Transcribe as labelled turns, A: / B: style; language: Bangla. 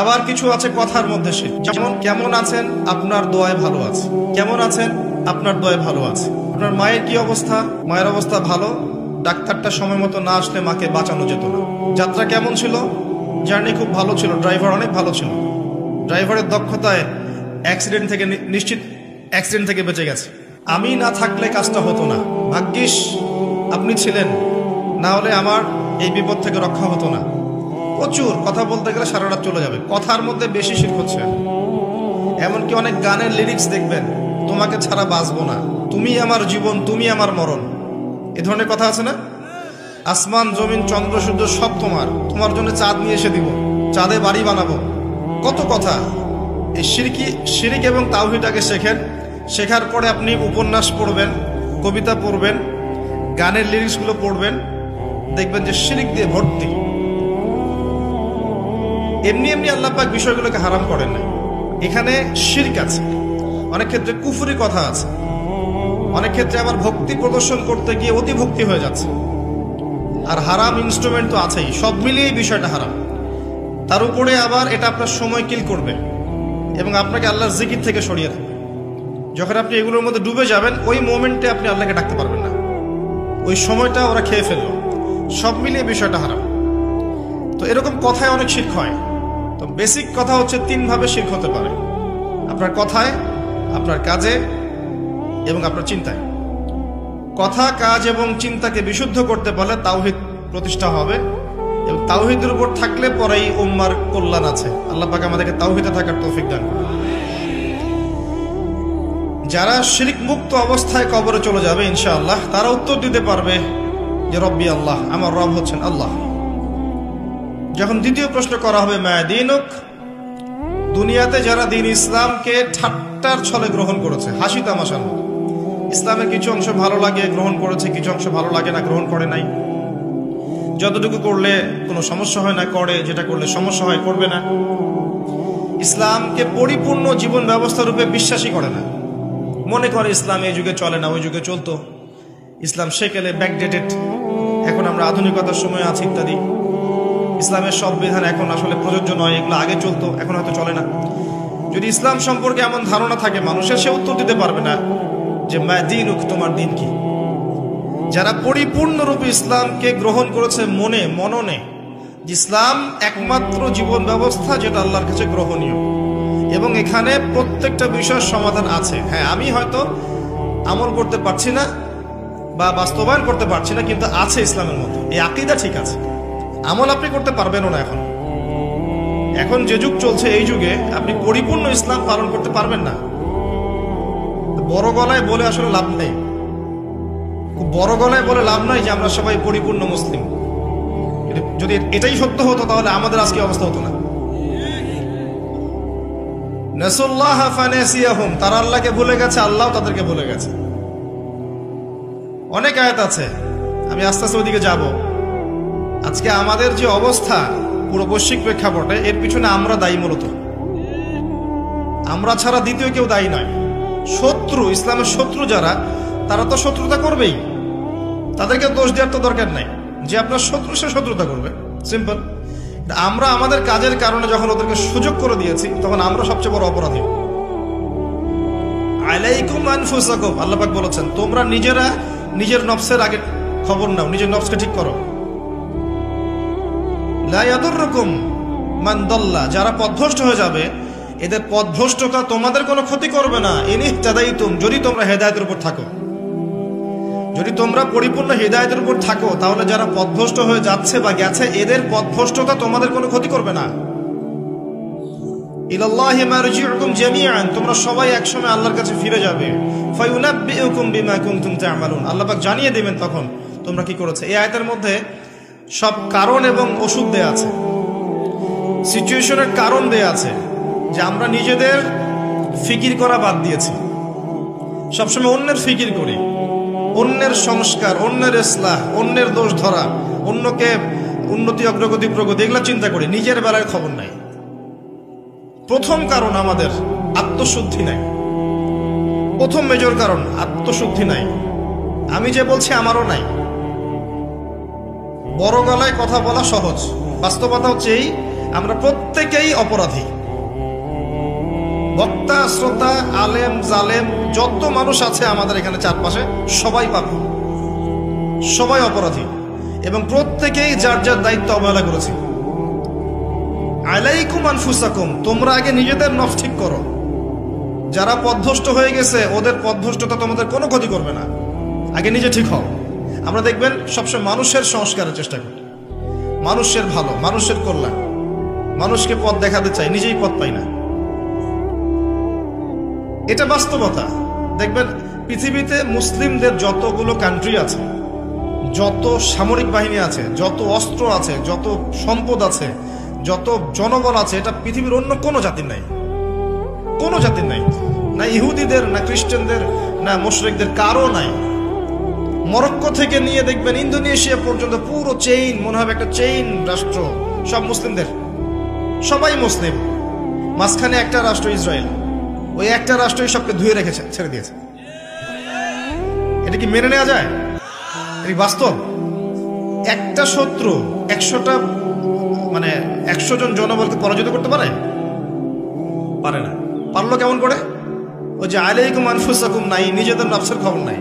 A: আবার কিছু আছে কথার মধ্যে শিরক, যেমন কেমন আছেন, আপনার দোয়ায় ভালো আছে। কেমন আছেন, আপনার দোয়ায় ভালো আছে। আপনার মায়ের কি অবস্থা, মায়ের অবস্থা ভালো, ডাক্তারটা সময় মতো না আসলে মাকে বাঁচানো যেত না। যাত্রা কেমন ছিল, জার্নি খুব ভালো ছিল, ড্রাইভার অনেক ভালো ছিল, ড্রাইভারের দক্ষতায় অ্যাক্সিডেন্ট থেকে নিশ্চিত অ্যাক্সিডেন্ট থেকে বেঁচে গেছে। আমি না থাকলে কাজটা হতো না, ভাগ্যিস আপনি ছিলেন, না হলে আমার এই বিপদ থেকে রক্ষা হতো না। প্রচুর কথা বলতে গেলে সারা রাত চলে যাবে। কথার মধ্যে বেশি শিরক হচ্ছে। এমনকি অনেক গানের লিরিক্স দেখবেন, তোমাকে ছাড়া বাঁচবো না, তুমি আমার জীবন, তুমি আমার মরণ, এ ধরনের কথা আছে না? আসমান জমিন চন্দ্র সূর্য সব তোমার, তোমার জন্য চাঁদ নিয়ে এসে দিব, চাঁদে বাড়ি বানাবো, কত কথা। এই শিরিক এবং তাওহীদটাকে শেখেন। শেখার পরে আপনি উপন্যাস পড়বেন, কবিতা পড়বেন, গানের লিরিক্সগুলো পড়বেন, দেখবেন যে শিরিক দিয়ে ভর্তি। এমনি এমনি আল্লাহ পাক বিষয়গুলোকে হারাম করেন না, এখানে শিরক আছে, অনেক ক্ষেত্রে কুফরি কথা আছে, অনেক ক্ষেত্রে আবার ভক্তি প্রদর্শন করতে গিয়ে অতি ভক্তি হয়ে যাচ্ছে, আর হারাম ইনস্ট্রুমেন্ট তো আছেই। সব মিলিয়ে বিষয়টা হারাম। তার উপরে আবার এটা আপনার সময় কিল করবে এবং আপনাকে আল্লাহর জিকির থেকে সরিয়ে দেবে। যখন আপনি এগুলোর মধ্যে ডুবে যাবেন, ওই মোমেন্টে আপনি আল্লাহকে ডাকতে পারবেন না, ওই সময়টা ওরা খেয়ে ফেললো। সব মিলিয়ে বিষয়টা হারাম। তো এরকম কথায় অনেক শিরক হয়। তো বেসিক কথা হচ্ছে, তিনভাবে শিরক হতে পারে: আপনার কথায়, আপনার কাজে এবং আপনার চিন্তায়। কথা, কাজ এবং চিন্তাকে বিশুদ্ধ করতে পারলে তাওহীদ প্রতিষ্ঠা হবে, এবং তাওহীদের উপর থাকলে পরেই উম্মার কল্যাণ আছে। আল্লাহ পাক আমাদেরকে তাওহীদে থাকার তৌফিক দান করুন। যারা শিরক মুক্ত অবস্থায় কবরে চলে যাবে ইনশাআল্লাহ, তারা উত্তর দিতে পারবে যে রব্বি আল্লাহ, আমার রব হচ্ছেন আল্লাহ। যখন দ্বিতীয় প্রশ্ন করা হবে মা দীনুক, দুনিয়াতে যারা দিন ইসলামকে ঠাট্টার ছলে গ্রহণ করেছে, হাসি তামাশার মতো, ইসলামের কিছু অংশ ভালো লাগে গ্রহণ করেছে, কিছু অংশ ভালো লাগে না গ্রহণ করে নাই, যতটুকু করলে কোনো সমস্যা হয় না করে, যেটা করলে সমস্যা হয় করবে না, ইসলামকে পরিপূর্ণ জীবন ব্যবস্থা রূপে বিশ্বাসই করে না, মনে করে ইসলাম এই যুগে চলে না, ওই যুগে চলতো, ইসলাম সেকেলে ব্যাকডেটেড, এখন আমরা আধুনিকতার সময় আছি ইত্যাদি, ইসলামের সব বিধান এখন আসলে প্রযোজ্য নয়, এগুলো আগে চলতো এখন হয়তো চলে না। যদি ইসলাম সম্পর্কে এমন ধারণা থাকে মানুষের, সে উত্তর দিতে পারবে না যে মা দীনুক, তোমার দিন কি। যারা পরিপূর্ণরূপে ইসলামকে গ্রহণ করেছে মননে, ইসলাম একমাত্র জীবন ব্যবস্থা যেটা আল্লাহর কাছে গ্রহণীয়, এবং এখানে প্রত্যেকটা বিষয়ের সমাধান আছে। হ্যাঁ, আমি হয়তো আমল করতে পারছি না বা বাস্তবায়ন করতে পারছি না, কিন্তু আছে ইসলামের মধ্যে, এই আকীদা ঠিক আছে। আমল আপনি করতে পারবেনও না। এখন যে যুগ চলছে, এই যুগে আপনি পরিপূর্ণ ইসলাম পালন করতে পারবেন না। বড় গলায় বলে আসলে লাভ নেই, খুব বড় গলায় বলে লাভ নাই যে আমরা সবাই পরিপূর্ণ মুসলিম। যদি এটাই সত্য হতো তাহলে আমাদের আজকে অবস্থা হতো না। নাসুল্লাহ ফানাসিয়াহুম, তারা আল্লাহকে ভুলে গেছে, আল্লাহ তাদেরকে ভুলে গেছে। অনেক আয়াত আছে, আমি আস্তে আস্তে ওইদিকে যাব। আজকে আমাদের যে অবস্থা পুরো বৈশ্বিক প্রেক্ষাপটে, এর পিছনে আমরা দায়ী। মূলত আমরা ছাড়া দ্বিতীয় কেউ দায়ী নয়। শত্রু, ইসলামের শত্রু যারা, তারা তো শত্রুতা করবেই, তাদেরকে দোষ দেওয়ার তো দরকার নাই। যে আপনার শত্রু, সে শত্রুতা করবে, সিম্পল। আমরা আমাদের কাজের কারণে যখন ওদেরকে সুযোগ করে দিয়েছি, তখন আমরা সবচেয়ে বড় অপরাধী। আলাইকুম আনফুসাকুম, আল্লাহ পাক বলেছেন, তোমরা নিজেরা নিজের নফসের আগে খবর নাও, নিজের নফসকে ঠিক করো। লা ইয়াদুররুকুম মান দাল্লা, যারা পথভ্রষ্ট হয়ে যাবে, এদের পথভ্রষ্টতা তোমাদের কোনো ক্ষতি করবে না। ইন ইহতাদাইতুম, যদি তোমরা হেদায়েতের উপর থাকো, যদি তোমরা পরিপূর্ণ হেদায়েতের উপর থাকো, তাহলে যারা পথভ্রষ্ট হয়ে যাচ্ছে বা গেছে, এদের পথভ্রষ্টতা তোমাদের কোনো ক্ষতি করবে না। ইলাল্লাহি মারজিউকুম জামিআন, তোমরা সবাই একসময় আল্লাহর কাছে ফিরে যাবে। ফায়ুনাব্বিউকুম বিমা কুনতুম তা'মালুন, আল্লাহ পাক জানিয়ে দেবেন তখন তোমরা কি করেছে। এই আয়াতের মধ্যে সব কারণ এবং ওষুধ দেয়া আছে, সিচুয়েশনের কারণ দেয়া আছে, যে আমরা নিজেদের ফিকির করা বাদ দিয়েছি, সবসময় অন্যের ফিকির করি, অন্যের সংস্কার, অন্যের ইসলাহ, অন্যের দোষ ধরা, অন্যকে উন্নতি, অগ্রগতি, প্রগতি, এগুলা চিন্তা করি, নিজের বেলায় খবর নাই। প্রথম কারণ আমাদের আত্মশুদ্ধি নাই। প্রথম মেজর কারণ আত্মশুদ্ধি নাই। আমি যে বলছি আমারও নাই। বড় গলায় কথা বলা সহজ, বাস্তবতা হচ্ছে এই, আমরা প্রত্যেকেই অপরাধী। বক্তা, শ্রোতা, আলেম, জালেম যত মানুষ আছে আমাদের এখানে চারপাশে সবাই পাপী, সবাই অপরাধী, এবং প্রত্যেকেই যার যার দায়িত্ব অবহেলা করেছে। আলাইকুম আনফুসাকুম, তোমরা আগে নিজেদের নফস ঠিক করো। যারা পথভ্রষ্ট হয়ে গেছে ওদের পথভ্রষ্টতা তোমাদের কোনো ক্ষতি করবে না, আগে নিজে ঠিক হও। আমরা দেখবেন সবসময় মানুষের সংস্কারের চেষ্টা করি, মানুষের ভালো, মানুষের কল্যাণ, মানুষকে পথ দেখাতে চাই, নিজেই পথ পাই না। এটা বাস্তবতা। দেখবেন পৃথিবীতে মুসলিমদের যতগুলো কান্ট্রি আছে, যত সামরিক বাহিনী আছে, যত অস্ত্র আছে, যত সম্পদ আছে, যত জনবল আছে, এটা পৃথিবীর অন্য কোনো জাতির নাই, কোনো জাতির নাই। না ইহুদিদের, না খ্রিস্টানদের, না মুশরিকদের, কারো নাই। মরক্কো থেকে নিয়ে দেখবেন ইন্দোনেশিয়া পর্যন্ত পুরো চেইন, মনে হবে একটা চেইন রাষ্ট্র, সব মুসলিমদের, সবাই মুসলিম। মাঝখানে একটা রাষ্ট্র ইসরায়েল, ওই একটা রাষ্ট্রই সবকে ধুয়ে রেখেছে, ছেড়ে দিয়েছে। এটা কি মেনে নেওয়া যায়? এটা বাস্তব। একটা শত্রু 100টা, মানে 100 জন জনবলকে পরাজিত করতে পারে? পারে না। পারলো কেমন করে? ওই যে আলাইকুম আনফুসাকুম নাই, নিজেদের নফসের খবর নাই।